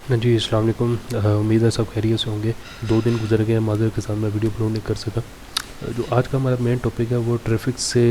हाँ जी, अस्सलाम वालेकुम। उम्मीद है सब खैरियत से होंगे। 2 दिन गुज़र गए, माज़रत के साथ मैं वीडियो अपलोड नहीं कर सका। जो आज का हमारा मेन टॉपिक है वो ट्रैफ़िक से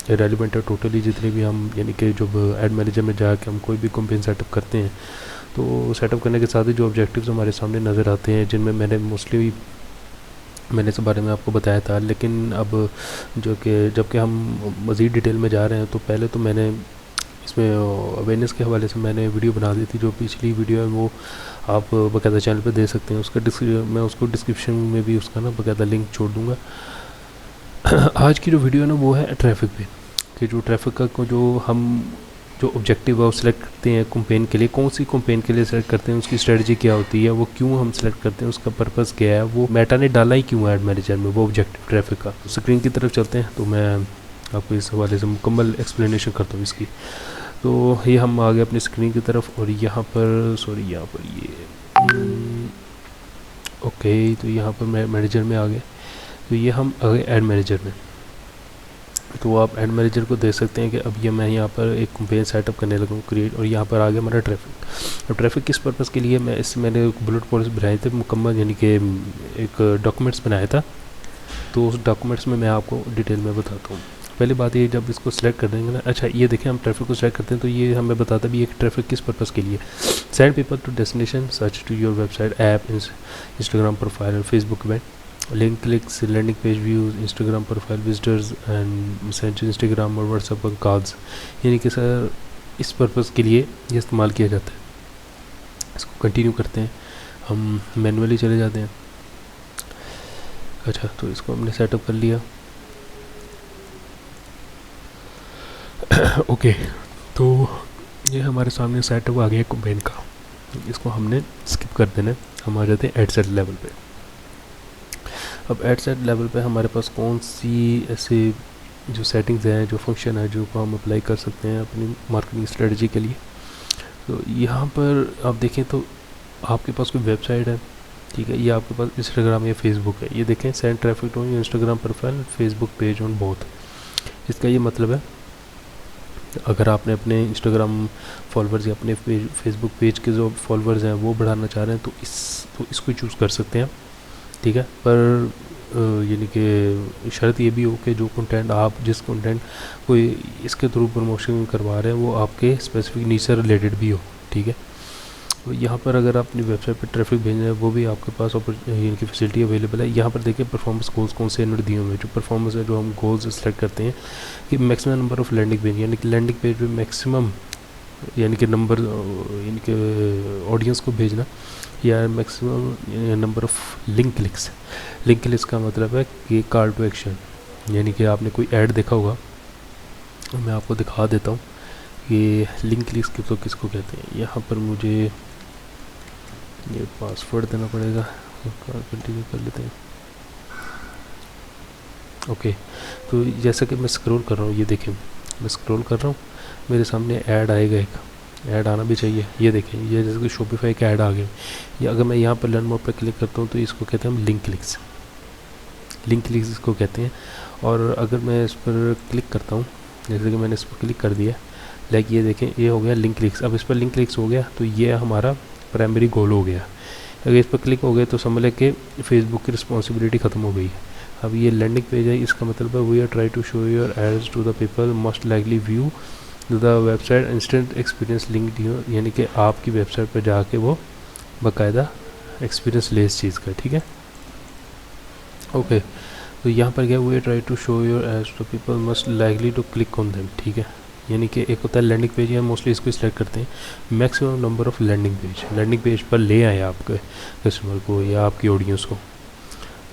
रेलेवेंट है टोटली। जितने भी हम यानी कि जब एड मैनेजर में जाके हम कोई भी कैंपेन सेटअप करते हैं, तो सेटअप करने के साथ ही जो ऑब्जेक्टिव्स हमारे सामने नज़र आते हैं, जिनमें मैंने इस बारे में आपको बताया था। लेकिन अब जो कि जबकि हम मज़ीद डिटेल में जा रहे हैं, तो पहले तो मैंने इसमें अवेयरनेस के हवाले से मैंने वीडियो बना दी थी। जो पिछली वीडियो है वो आप बाकायदा चैनल पे दे सकते हैं। मैं उसको डिस्क्रिप्शन में भी उसका ना बाकायदा लिंक छोड़ दूँगा। आज की जो वीडियो है ना वो है ट्रैफ़िक पे, कि जो ट्रैफ़िक का को जो ऑब्जेक्टिव है वो सिलेक्ट करते हैं कैंपेन के लिए। कौन सी कैंपेन के लिए सिलेक्ट करते हैं, उसकी स्ट्रेटजी क्या होती है, वो क्यों हम सिलेक्ट करते हैं, उसका पर्पस क्या है, वो मेटा ने डाला ही क्यों है एड मैनेजर में वो ऑब्जेक्टिव ट्रैफ़िक का। स्क्रीन की तरफ चलते हैं तो मैं आपको इस हवाले से मुकम्मल एक्सप्लेनेशन करता हूँ इसकी। तो ये हम आ गए अपनी स्क्रीन की तरफ, और यहाँ पर ओके, तो यहाँ पर मैनेजर में आ गए। तो ये हम आ गए ऐड मैनेजर में। तो आप ऐड मैनेजर को देख सकते हैं कि अब ये मैं यहाँ पर एक कैंपेन सेटअप करने लगा हूँ क्रिएट, और यहाँ पर आ गया हमारा ट्रैफ़िक। अब ट्रैफ़िक किस पर्पस के लिए मैंने बुलेट पॉइंट्स बनाए थे मुकम्मल, यानी कि एक डॉक्यूमेंट्स बनाया था। तो उस डॉक्यूमेंट्स में मैं आपको डिटेल में बताता हूँ। पहली बात ये, जब इसको सिलेक्ट कर देंगे ना, अच्छा ये देखें, हम ट्रैफिक को सिलेक्ट करते हैं तो ये हमें बताता भी है कि ट्रैफिक किस पर्पस के लिए। Send people to destination, search to your website, app, Instagram profile और Facebook event, link clicks, landing page views, Instagram profile visitors and message, Instagram और व्हाट्सएप और कॉल्स। यानी कि सर इस पर्पस के लिए ये इस्तेमाल किया जाता है। इसको कंटिन्यू करते हैं, हम मैनुअली चले जाते हैं। अच्छा, तो इसको हमने सेटअप कर लिया। ओके, तो ये हमारे सामने सेटअप आ गया कैंपेन का। इसको हमने स्किप कर देना है। हम आ जाते हैं एड सेट लेवल पे। अब एड सेट लेवल पे हमारे पास कौन सी ऐसे जो सेटिंग्स हैं, जो फंक्शन है, जो को हम अप्लाई कर सकते हैं अपनी मार्केटिंग स्ट्रेटजी के लिए। तो यहाँ पर आप देखें तो आपके पास कोई वेबसाइट है, ठीक है, ये आपके पास इंस्टाग्राम या फेसबुक है। ये देखें, send traffic to Instagram profile, Facebook page on both. इसका ये मतलब है, अगर आपने अपने इंस्टाग्राम फॉलोअर्स या अपने फेसबुक पेज के जो फॉलोअर्स हैं वो बढ़ाना चाह रहे हैं, तो इसको चूज़ कर सकते हैं, ठीक है। पर यानी कि शर्त ये भी हो कि जो कंटेंट आप जिस कंटेंट कोई इसके थ्रू प्रमोशन करवा रहे हैं वो आपके स्पेसिफिक नीच से रिलेटेड भी हो, ठीक है। तो यहाँ पर अगर आप अपनी वेबसाइट पर ट्रैफिक भेजना है, वो भी आपके पास यानी कि फैसिलिटी अवेलेबल है। यहाँ पर देखिए परफॉर्मेंस गोल्स कौन से इन्होंने दिए हुए हैं। जो परफॉर्मेंस है, जो हम गोल्स सेलेक्ट करते हैं कि maximum number of landing page, यानी कि लैंडिंग पेज पे मैक्सिमम यानी कि नंबर यानी कि ऑडियंस को भेजना, या maximum number of link clicks. Link clicks का मतलब है कि कॉल टू एक्शन, यानी कि आपने कोई ऐड देखा होगा, मैं आपको दिखा देता हूँ कि लिंक क्लिक्स किसको कहते हैं। यहाँ पर मुझे ये पासवर्ड देना पड़ेगा, कंटिन्यू कर लेते हैं। ओके, तो जैसा कि मैं स्क्रॉल कर रहा हूँ, ये देखें, मैं स्क्रॉल कर रहा हूँ, मेरे सामने ऐड आएगा, एक ऐड आना भी चाहिए। ये देखें, ये जैसे कि शॉपिफाई का ऐड आ गया। या अगर मैं यहाँ पर लर्न मोर पर क्लिक करता हूँ तो इसको कहते हैं हम लिंक क्लिक्स। लिंक क्लिक्स इसको कहते हैं। और अगर मैं इस पर क्लिक करता हूँ, जैसे कि मैंने इस पर क्लिक कर दिया, लाइक ये देखें, ये हो गया लिंक क्लिक्स। अब इस पर लिंक क्लिक्स हो गया तो ये हमारा प्राइमरी गोल हो गया। अगर इस पर क्लिक हो गए तो समझ लें कि फेसबुक की रिस्पॉन्सिबिलिटी ख़त्म हो गई है। अब ये लैंडिंग पेज है, इसका मतलब है we are try to show your ads to the people must likely view the website instant experience link you, यानी कि आपकी वेबसाइट पर जाके वो बाकायदा एक्सपीरियंस ले इस चीज़ का, ठीक है। ओके, तो यहाँ पर क्या, we are try to show your ads to people must likely to click on them, ठीक है। यानी कि एक होता है लैंडिंग पेज, या मोस्टली इसको सिलेक्ट करते हैं maximum number of landing page पर ले आए आपके कस्टमर को या आपकी ऑडियंस को,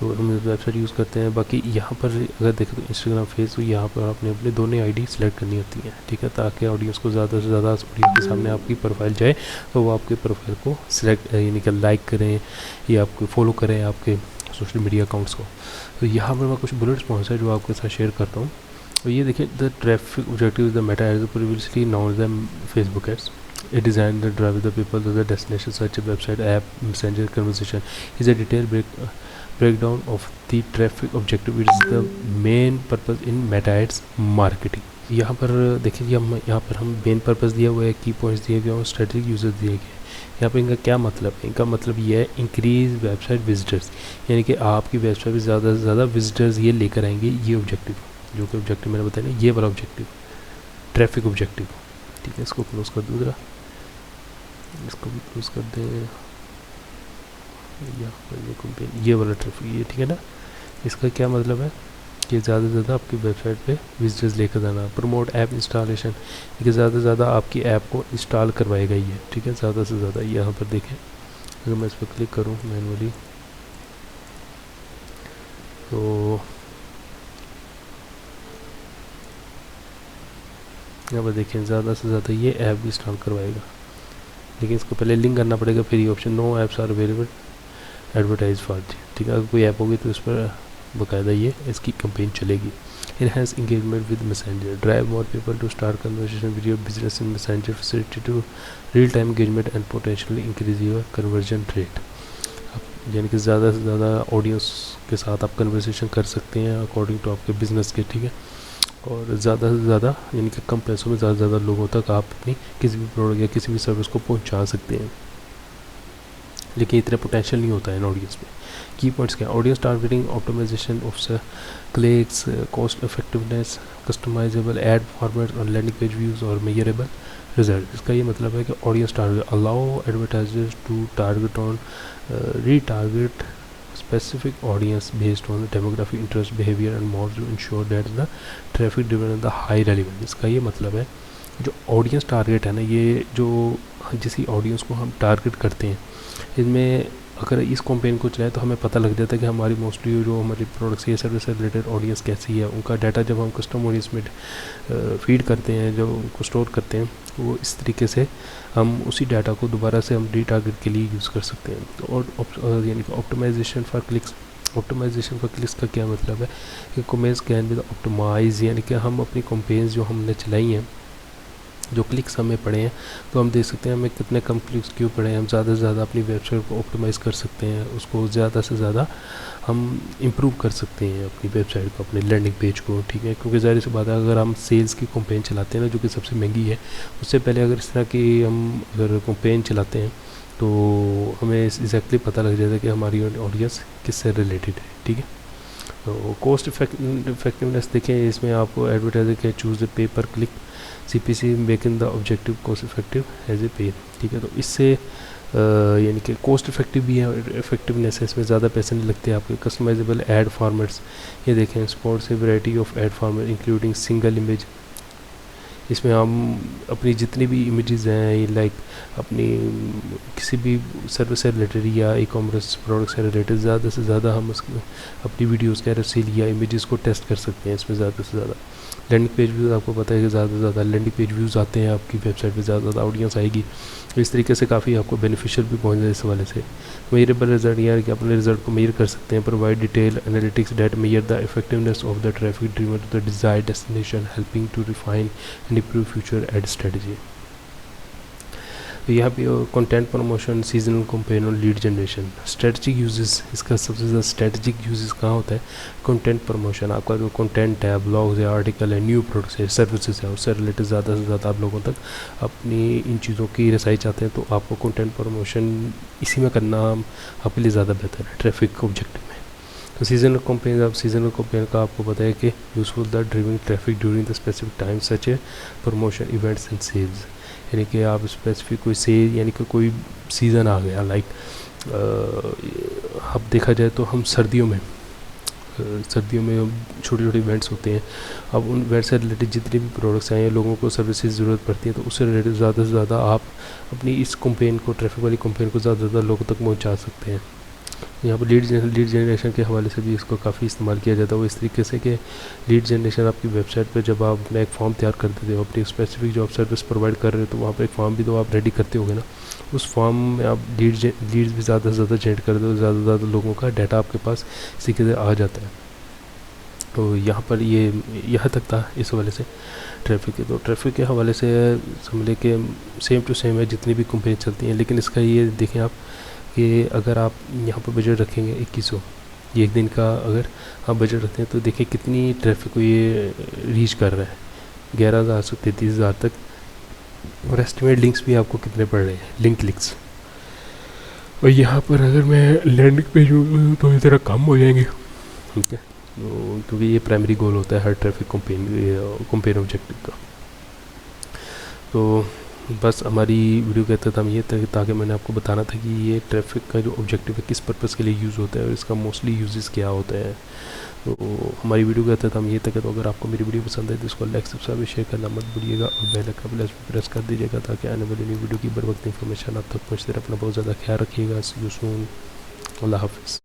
तो हम वेबसाइट यूज़ करते हैं। बाकी यहाँ पर अगर देखें तो इंस्टाग्राम फेस, तो यहाँ पर आपने अपने दोनों आईडी सेलेक्ट करनी होती है, ठीक है, ताकि ऑडियंस को ज़्यादा से ज़्यादा ऑडियंस के सामने आपकी प्रोफाइल जाए, तो वो आपके प्रोफाइल को सिलेक्ट यानी कि लाइक करें या आपको फॉलो करें आपके सोशल मीडिया अकाउंट्स को। तो यहाँ पर मैं कुछ बुलेट पॉइंट्स है जो आपके साथ शेयर करता हूँ। तो ये देखिए, the traffic objective the Meta ads previously known the Facebook ads, it designed to drive the people to the destination such a website, app, messenger, conversation is a detailed breakdown of the traffic objective. It is the main purpose in meta ads marketing. यहाँ पर देखिए हम यहाँ पर हम main purpose दिया हुआ है, की पॉइंट्स दिए गए और स्ट्रेटेजिक यूजर्स दिए गए हैं। यहाँ पर इनका क्या मतलब है? इनका मतलब ये है इंक्रीज वेबसाइट विजिटर्स, यानी कि आपकी वेबसाइट पर ज़्यादा से ज़्यादा विजिटर्स ये लेकर आएंगे। ये ऑब्जेक्टिव, जो कि ऑब्जेक्टिव मैंने बताया ना, ये वाला ऑब्जेक्टिव, ट्रैफिक ऑब्जेक्टिव। ठीक है, इसको क्लोज कर दूँ ज़रा, इसको भी क्लोज कर दें। ये वाला ट्रैफिक, ये ठीक है ना। इसका क्या मतलब है कि ज़्यादा से ज़्यादा आपकी वेबसाइट पे विजिटर्स लेकर जाना। प्रमोट ऐप इंस्टॉलेशन, कि ज़्यादा से ज़्यादा आपकी ऐप को इंस्टॉल करवाएगा ये। ठीक है, ज़्यादा से ज़्यादा। यहाँ पर देखें, अगर मैं इस पर क्लिक करूँ मैनुअली, तो यहाँ पर देखें ज़्यादा से ज़्यादा ये ऐप भी इंस्टॉल करवाएगा, लेकिन इसको पहले लिंक करना पड़ेगा। फिर ये option no apps are available advertise for. ठीक है, अगर कोई ऐप होगी तो उस पर बाकायदा ये इसकी कंपेन चलेगी। Enhance engagement with Messenger, drive more people to start conversation with your business in Messenger, facilitate to real-time engagement and potentially increase your conversion rate। यानी कि ज़्यादा से ज़्यादा ऑडियंस के साथ आप कन्वर्सेशन कर सकते हैं अकॉर्डिंग टू आपके बिज़नेस के। ठीक है, और ज़्यादा से ज़्यादा यानी कि कम पैसों में ज़्यादा से ज़्यादा लोगों तक आप अपनी किसी भी प्रोडक्ट या किसी भी सर्विस को पहुंचा सकते हैं, लेकिन इतना पोटेंशियल नहीं होता है इन ऑडियंस में। की पॉइंट्स क्या? Audience targeting, optimization of clicks, cost effectiveness, customizable ad format और लैंडिंग पेज व्यूज़ और मेजरेबल रिजल्ट। इसका ये मतलब है कि audience target allow advertisers to target on retarget specific audience based on the demographic interest behavior and more to ensure that the traffic driven and the high relevant। इसका ये मतलब है जो ऑडियंस टारगेट है ना, ये जो जिस ऑडियंस को हम टारगेट करते हैं, इसमें अगर इस कैंपेन को चलाएं तो हमें पता लग जाता है कि हमारी मोस्टली जो हमारी प्रोडक्ट्स या सर्विस से रिलेटेड ऑडियंस कैसी है। उनका डाटा जब हम कस्टम ऑडियंस में फीड करते हैं, जब उनको स्टोर करते हैं, तो वो इस तरीके से हम उसी डाटा को दोबारा से हम रीटारगेट के लिए यूज़ कर सकते हैं। तो और यानी कि optimization for clicks. Optimization for clicks का क्या मतलब है कि कैंपेन्स कैन बी ऑप्टिमाइज, यानी कि हम अपनी कैंपेन्स जो हमने चलाई हैं, जो क्लिक्स हमें पड़े हैं, तो हम देख सकते हैं हमें कितने कम क्लिक्स क्यों पड़े हैं। हम ज़्यादा से ज़्यादा अपनी वेबसाइट को ऑप्टिमाइज़ कर सकते हैं, उसको ज़्यादा से ज़्यादा हम इम्प्रूव कर सकते हैं अपनी वेबसाइट को, अपने लैंडिंग पेज को। ठीक है, क्योंकि ज़ाहिर सी बात है अगर हम सेल्स की कैंपेन चलाते हैं ना, जो कि सबसे महंगी है, उससे पहले अगर इस तरह की हम अगर कैंपेन चलाते हैं तो हमें एग्जैक्टली पता लग जाता है कि हमारी ऑडियंस किससे रिलेटेड है। ठीक है, तो कॉस्ट इफेक्टिवनेस देखें, इसमें आपको एडवर्टाइजर के choose the pay per click CPC making the objective cost effective as a pay. ठीक है, तो इससे यानी कि कॉस्ट इफेक्टिव भी है, इफेक्टिवनेस है, इसमें ज़्यादा पैसे नहीं लगते आपके। कस्टमाइजेबल ऐड फॉर्मेट्स, ये देखें, स्पॉट से variety of add format including single image. इसमें हम अपनी जितनी भी इमेजेस हैं, लाइक अपनी किसी भी सर्विस से रिलेटेड या ई-कॉमर्स प्रोडक्ट से रिलेटेड, ज़्यादा से ज़्यादा हम अपनी वीडियोस कैरोसेल या इमेजेस को टेस्ट कर सकते हैं इसमें ज़्यादा से ज़्यादा। लैंडिंग पेज व्यूज़, आपको पता है कि ज़्यादा से ज़्यादा लैंडिंग पेज व्यूज़ आते हैं आपकी वेबसाइट पे, ज़्यादा से ज़्यादा ऑडियंस आएगी, तो इस तरीके से काफ़ी आपको बेनिफिशियल भी पहुँच जाए इस हवाले से। मेजरेबल रिजल्ट, यानी कि अपने रिजल्ट को मेजर कर सकते हैं। Provide detail analytics that measure the effectiveness of the traffic driven to the desired destination, helping to refine and improve future ad strategy। तो यहाँ पे कंटेंट प्रमोशन, सीजनल कैंपेन और लीड जनरेशन। स्ट्रेटजिक यूजेस, इसका सबसे ज़्यादा strategic uses कहाँ होता है? कंटेंट प्रमोशन, आपका जो कंटेंट है, ब्लॉग्स है, आर्टिकल है, न्यू प्रोडक्ट्स है, सर्विसेज है, उससे रिलेटेड ज़्यादा से ज़्यादा आप लोगों तक अपनी इन चीज़ों की रसाई चाहते हैं, तो आपको कंटेंट प्रमोशन इसी में करना आपके लिए ज़्यादा बेहतर है ट्रैफिक ऑब्जेक्टिव में। तो सीजनल कैंपेन, अब सीजनल कैंपेन का आपको पता है कि useful the driving traffic during the specific time such a promotion events and sales. यानी कि आप स्पेसिफिक कोई सेल, यानी कि कोई सीज़न आ गया, लाइक अब देखा जाए तो हम सर्दियों में छोटे छोटे इवेंट्स होते हैं। अब उन इवेंट से रिलेटेड जितने भी प्रोडक्ट्स हैं या लोगों को सर्विसेज ज़रूरत पड़ती है, तो उससे रिलेटेड ज़्यादा से ज़्यादा आप अपनी इस कैंपेन को, ट्रैफिक वाली कैंपेन को ज़्यादा से ज़्यादा लोगों तक पहुँचा सकते हैं। यहाँ पर लीड जनरेशन के हवाले से भी इसको काफ़ी इस्तेमाल किया जाता है। वो इस तरीके से कि लीड जनरेशन आपकी वेबसाइट पर जब आप अपना एक फॉर्म तैयार कर देते हो, अपनी स्पेसिफिक जो आप सर्विस प्रोवाइड कर रहे हो, तो वहाँ पर एक फॉर्म भी तो आप रेडी करते होगे ना। उस फॉर्म में आप लीड्स भी ज़्यादा से ज़्यादा जनरेट कर दो, ज़्यादा से ज़्यादा लोगों का डाटा आपके पास इसी के आ जाता है। तो यहाँ पर ये यहाँ तक था इस हवाले से ट्रैफिक के। तो ट्रैफिक के हवाले से समझ के सेम टू सेम है जितनी भी कंपनी चलती हैं, लेकिन इसका ये देखें आप कि अगर आप यहाँ पर बजट रखेंगे 2100, ये एक दिन का अगर आप बजट रखते हैं, तो देखिए कितनी ट्रैफिक को ये रीच कर रहा है। 11,000 से 33,000 तक। और एस्टिमेट लिंक्स भी आपको कितने पड़ रहे हैं, लिंक लिंक्स। और यहाँ पर अगर मैं लैंडिंग पेज तो ये ज़रा कम हो जाएंगे, ठीक है। तो क्योंकि ये प्राइमरी गोल होता है हर ट्रैफिक कंपेन ऑब्जेक्टिव का। तो बस हमारी वीडियो कहते थे हम ये था ताकि मैंने आपको बताना था कि ये ट्रैफिक का जो ऑब्जेक्टिव है किस पर्पज़ के लिए यूज़ होता है और इसका मोस्टली यूजेस क्या होते हैं। तो हमारी वीडियो कहते थे हम ये था कि तो अगर आपको मेरी वीडियो पसंद है तो इसको लाइक सब्सक्राइब शेयर करना मत भूलिएगा और बेल आइकन प्रेस कर दीजिएगा ताकि आने वाली न्यू वीडियो की बर वक्त इन्फॉर्मेशन आप तक पहुँचते रहे। अपना बहुत ज़्यादा ख्याल रखिएगा। सी यू सून। अल्लाह हाफिज़।